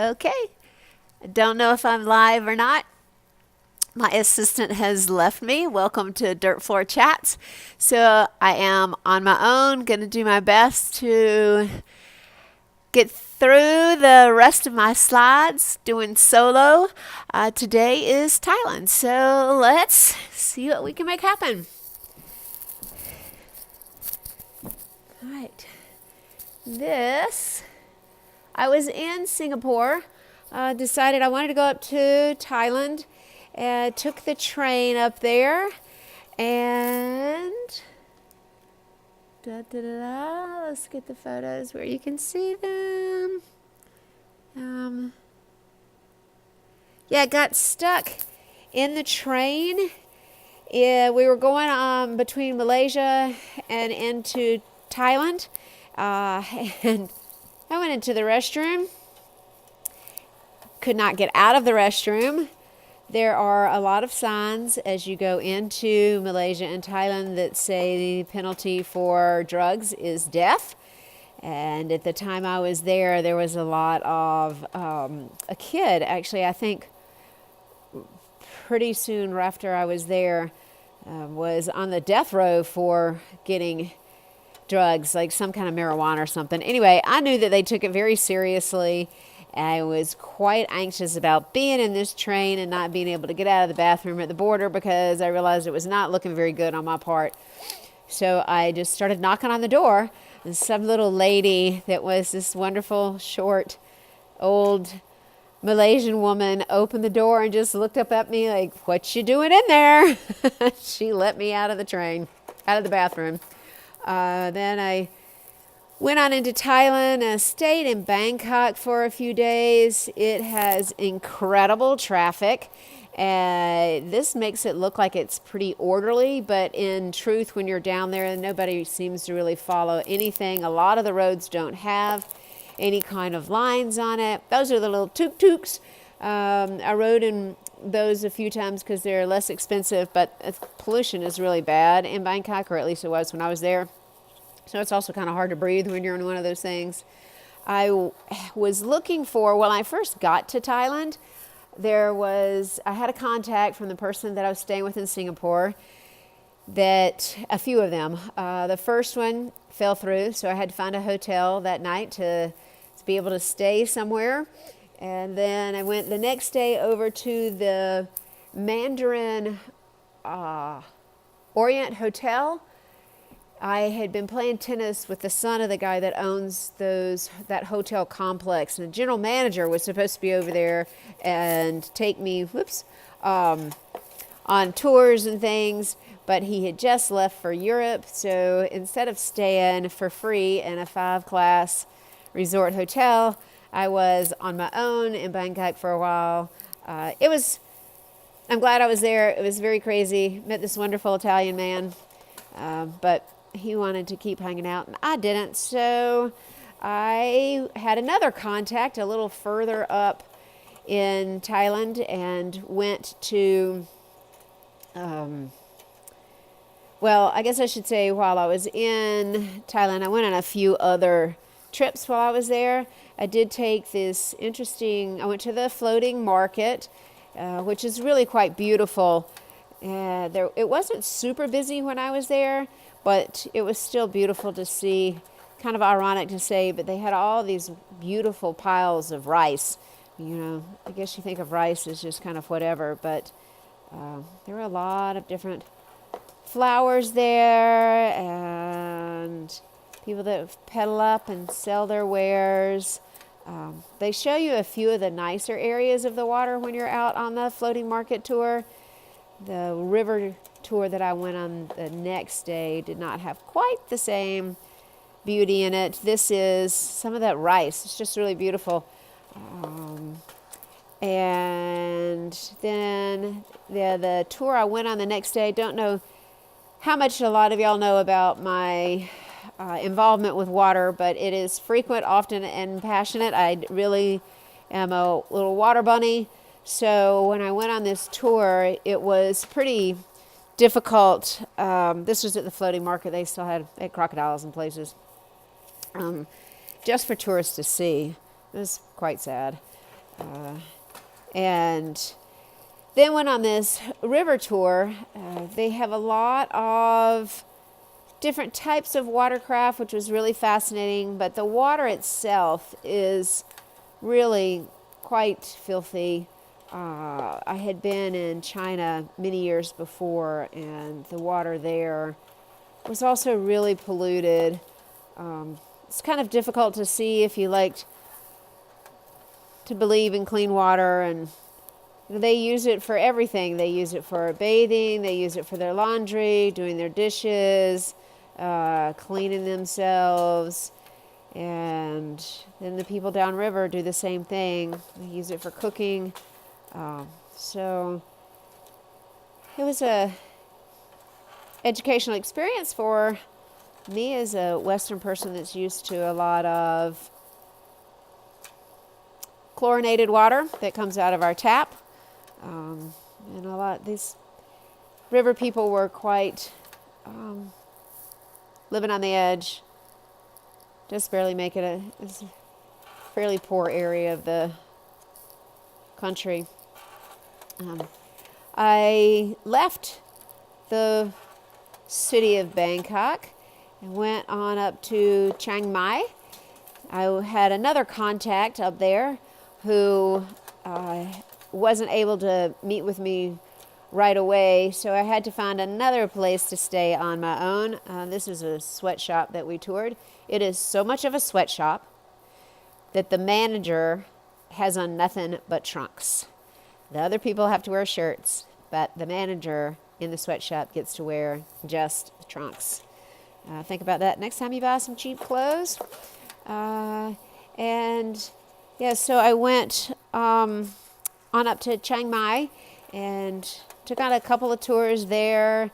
Okay. I don't know if I'm live or not. My assistant has left me. Welcome to Dirt Floor Chats. So I am on my own, going to do my best to get through the rest of my slides doing solo. Today is Thailand, so let's see what we can make happen. All right. I was in Singapore, decided I wanted to go up to Thailand, took the train up there, and let's get the photos where you can see them. Got stuck in the train. Yeah, we were going between Malaysia and into Thailand, and I went into the restroom, could not get out of the restroom. There are a lot of signs as you go into Malaysia and Thailand that say the penalty for drugs is death. And at the time I was there, there was a lot of, a kid, actually, I think pretty soon after I was there, was on the death row for getting drugs, like some kind of marijuana or something. Anyway, I knew that they took it very seriously. I was quite anxious about being in this train and not being able to get out of the bathroom at the border because I realized it was not looking very good on my part. So I just started knocking on the door, and some little lady that was this wonderful, short, old Malaysian woman opened the door and just looked up at me like, "What you doing in there?" She let me out of the train, out of the bathroom. Then I went on into Thailand and stayed in Bangkok for a few days. It has incredible traffic. This makes it look like it's pretty orderly, but in truth, when you're down there, nobody seems to really follow anything. A lot of the roads don't have any kind of lines on it. Those are the little tuk-tuks. I rode in those a few times because they're less expensive, but pollution is really bad in Bangkok, or at least it was when I was there. So it's also kind of hard to breathe when you're in one of those things. I was looking for, when I first got to Thailand, I had a contact from the person that I was staying with in Singapore, that a few of them. The first one fell through, so I had to find a hotel that night to be able to stay somewhere. And then I went the next day over to the Mandarin Orient Hotel. I had been playing tennis with the son of the guy that owns that hotel complex, and the general manager was supposed to be over there and take me, on tours and things, but he had just left for Europe. So instead of staying for free in a 5-class resort hotel, I was on my own in Bangkok for a while. I'm glad I was there. It was very crazy. Met this wonderful Italian man, but he wanted to keep hanging out and I didn't. So I had another contact a little further up in Thailand and went to, I guess I should say while I was in Thailand, I went on a few other trips while I was there. I did take I went to the floating market, which is really quite beautiful. It wasn't super busy when I was there, but it was still beautiful to see. Kind of ironic to say, but they had all these beautiful piles of rice. I guess you think of rice as just kind of whatever, but there were a lot of different flowers there and people that pedal up and sell their wares. They show you a few of the nicer areas of the water when you're out on the floating market tour. The river tour that I went on the next day did not have quite the same beauty in it. This is some of that rice. It's just really beautiful. And then the tour I went on the next day, don't know how much a lot of y'all know about my involvement with water, but it is frequent, often, and passionate. I really am a little water bunny. So when I went on this tour, it was pretty difficult. This was at the floating market. They still had crocodiles in places, just for tourists to see. It was quite sad. And then went on this river tour. They have a lot of different types of watercraft, which was really fascinating, but the water itself is really quite filthy. I had been in China many years before, and the water there was also really polluted. It's kind of difficult to see if you liked to believe in clean water, and they use it for everything. They use it for bathing, they use it for their laundry, doing their dishes, cleaning themselves. And then the people downriver do the same thing. They use it for cooking. So it was a educational experience for me as a Western person that's used to a lot of chlorinated water that comes out of our tap. And a lot these river people were quite living on the edge, just barely make it it's a fairly poor area of the country. I left the city of Bangkok and went on up to Chiang Mai. I had another contact up there who wasn't able to meet with me right away, so I had to find another place to stay on my own. This is a sweatshop that we toured. It is so much of a sweatshop that the manager has on nothing but trunks. The other people have to wear shirts, but the manager in the sweatshop gets to wear just the trunks. Think about that next time you buy some cheap clothes. And yeah, so I went on up to Chiang Mai and took on a couple of tours there.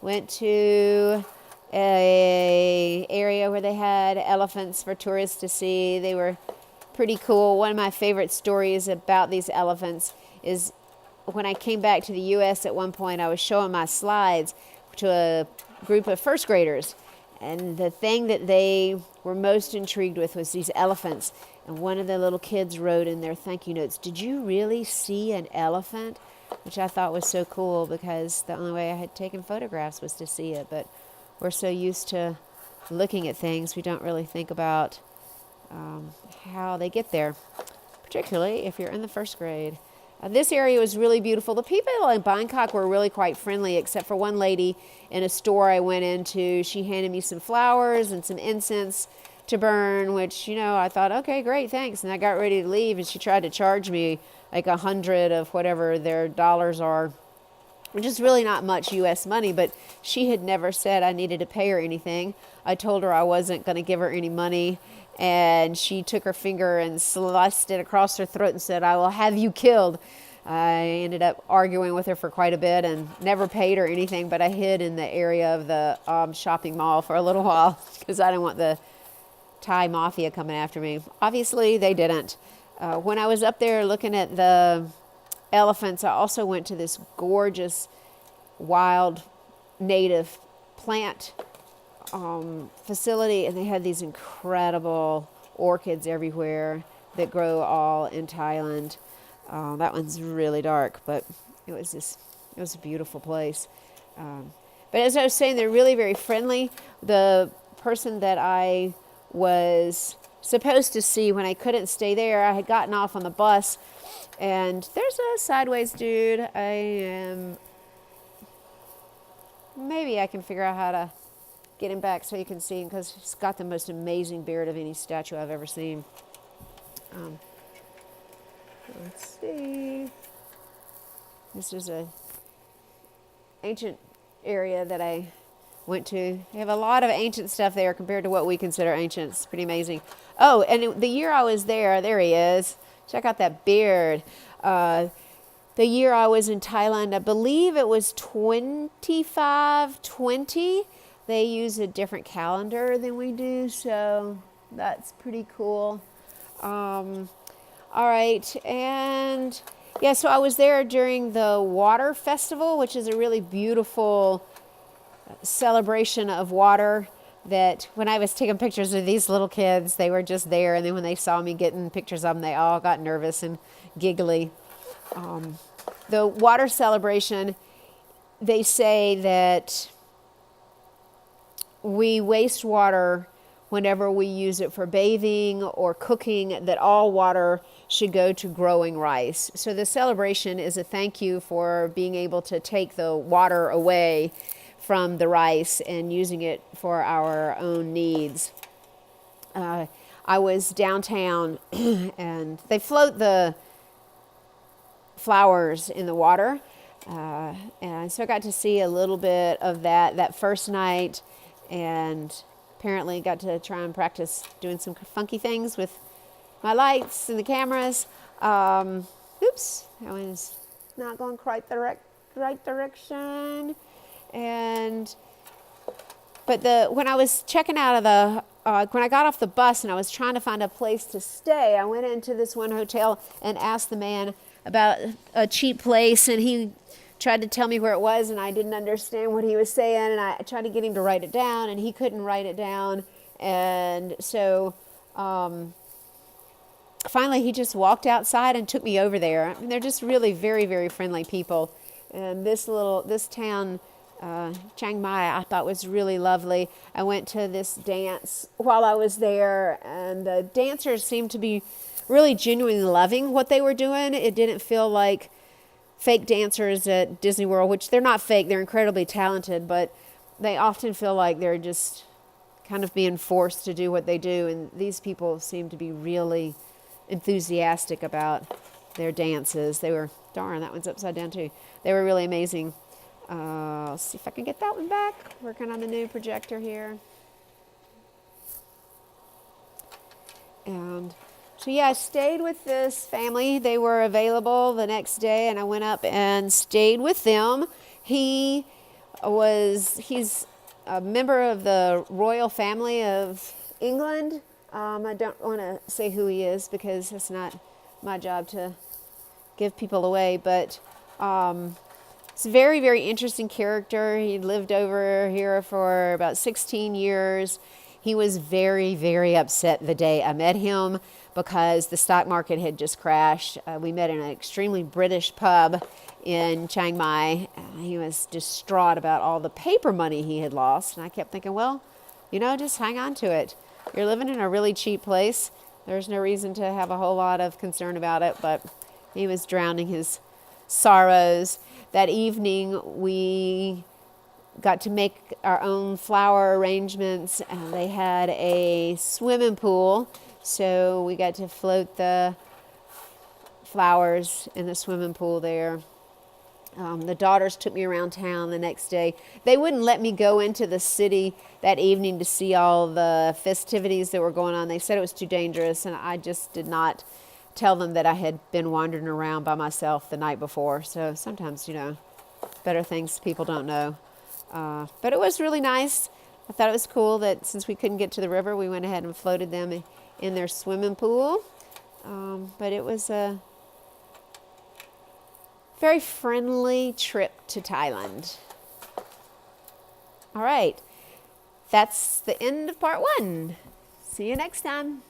Went to a area where they had elephants for tourists to see. They were pretty cool. One of my favorite stories about these elephants is when I came back to the U.S. at one point, I was showing my slides to a group of first graders. And the thing that they were most intrigued with was these elephants. And one of the little kids wrote in their thank you notes, "Did you really see an elephant?" Which I thought was so cool because the only way I had taken photographs was to see it. But we're so used to looking at things, we don't really think about how they get there, particularly if you're in the first grade. This area was really beautiful. The people in Bangkok were really quite friendly, except for one lady in a store I went into. She handed me some flowers and some incense to burn, which, I thought, okay, great, thanks. And I got ready to leave, and she tried to charge me like 100 of whatever their dollars are, which is really not much U.S. money, but she had never said I needed to pay her anything. I told her I wasn't going to give her any money, and she took her finger and sliced it across her throat and said, "I will have you killed." I ended up arguing with her for quite a bit and never paid her anything, but I hid in the area of the shopping mall for a little while because I didn't want the Thai mafia coming after me. Obviously, they didn't. When I was up there looking at the elephants, I also went to this gorgeous wild native plant facility, and they had these incredible orchids everywhere that grow all in Thailand. That one's really dark, but it was a beautiful place. But as I was saying, they're really very friendly. The person that I was supposed to see when I couldn't stay there, I had gotten off on the bus, and there's a sideways dude. Maybe I can figure out how to get him back so you can see him, because he's got the most amazing beard of any statue I've ever seen. Let's see. This is a ancient area that I went to. They have a lot of ancient stuff there compared to what we consider ancient. It's pretty amazing. Oh, and the year I was there he is. Check out that beard. The year I was in Thailand, I believe it was 2520. They use a different calendar than we do, so that's pretty cool. All right, and yeah, so I was there during the water festival, which is a really beautiful celebration of water. that when I was taking pictures of these little kids, they were just there. And then when they saw me getting pictures of them, they all got nervous and giggly. The water celebration, they say that we waste water whenever we use it for bathing or cooking, that all water should go to growing rice. So the celebration is a thank you for being able to take the water away from the rice and using it for our own needs. I was downtown and they float the flowers in the water. And so I got to see a little bit of that first night, and apparently got to try and practice doing some funky things with my lights and the cameras. Oops, that one's not going quite the right direction. But when I was checking out of when I got off the bus and I was trying to find a place to stay, I went into this one hotel and asked the man about a cheap place, and he tried to tell me where it was, and I didn't understand what he was saying, and I tried to get him to write it down, and he couldn't write it down. And so finally he just walked outside and took me over there. I mean, they're just really very, very friendly people. And this town, Chiang Mai, I thought was really lovely. I went to this dance while I was there, and the dancers seemed to be really genuinely loving what they were doing. It didn't feel like fake dancers at Disney World, which they're not fake, they're incredibly talented, but they often feel like they're just kind of being forced to do what they do. And these people seem to be really enthusiastic about their dances. They were, darn, that one's upside down too. They were really amazing. Let's see if I can get that one back. Working on the new projector here. And so yeah, I stayed with this family. They were available the next day, and I went up and stayed with them. He's a member of the royal family of England. I don't want to say who he is because it's not my job to give people away, but it's a very, very interesting character. He lived over here for about 16 years. He was very, very upset the day I met him because the stock market had just crashed. We met in an extremely British pub in Chiang Mai. He was distraught about all the paper money he had lost. And I kept thinking, well, just hang on to it. You're living in a really cheap place. There's no reason to have a whole lot of concern about it. But he was drowning his sorrows. That evening, we got to make our own flower arrangements. They had a swimming pool, so we got to float the flowers in the swimming pool there. The daughters took me around town the next day. They wouldn't let me go into the city that evening to see all the festivities that were going on. They said it was too dangerous, and I just did not tell them that I had been wandering around by myself the night before. So sometimes, better things people don't know. But it was really nice. I thought it was cool that since we couldn't get to the river, we went ahead and floated them in their swimming pool. But it was a very friendly trip to Thailand. All right. That's the end of part 1. See you next time.